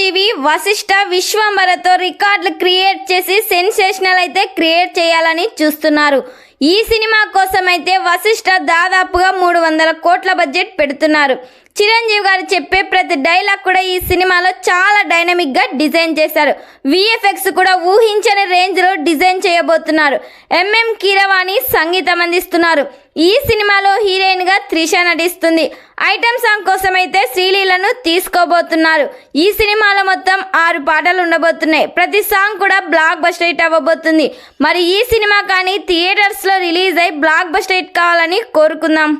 చిరంజీవి వశిష్ఠ విశ్వంబరతో రికార్డులు క్రియేట్ చేసి సెన్సేషనల్ అయితే క్రియేట్ చేయాలని చూస్తున్నారు. ఈ సినిమా కోసం అయితే వశిష్ఠ దాదాపుగా 300 కోట్ల బడ్జెట్ పెడుతున్నారు. చిరంజీవి గారు చెప్పే ప్రతి డైలాగ్ కూడా ఈ సినిమాలో చాలా డైనమిక్గా డిజైన్ చేశారు. విఎఫ్ఎక్స్ కూడా ఊహించని రేంజ్లో డిజైన్ చేయబోతున్నారు. ఎంఎం కీరవాణి సంగీతం అందిస్తున్నారు. ఈ సినిమాలో హీరోయిన్గా త్రిష నటిస్తుంది. ఐటమ్ సాంగ్ కోసం అయితే శ్రీలీలను తీసుకోబోతున్నారు. ఈ సినిమాలో మొత్తం 6 పాటలు ఉండబోతున్నాయి. ప్రతి సాంగ్ కూడా బ్లాక్ బస్టర్ హిట్ అవ్వబోతుంది. మరి ఈ సినిమా కానీ థియేటర్స్లో రిలీజ్ అయి బ్లాక్ బస్టర్ హిట్ కావాలని కోరుకుందాం.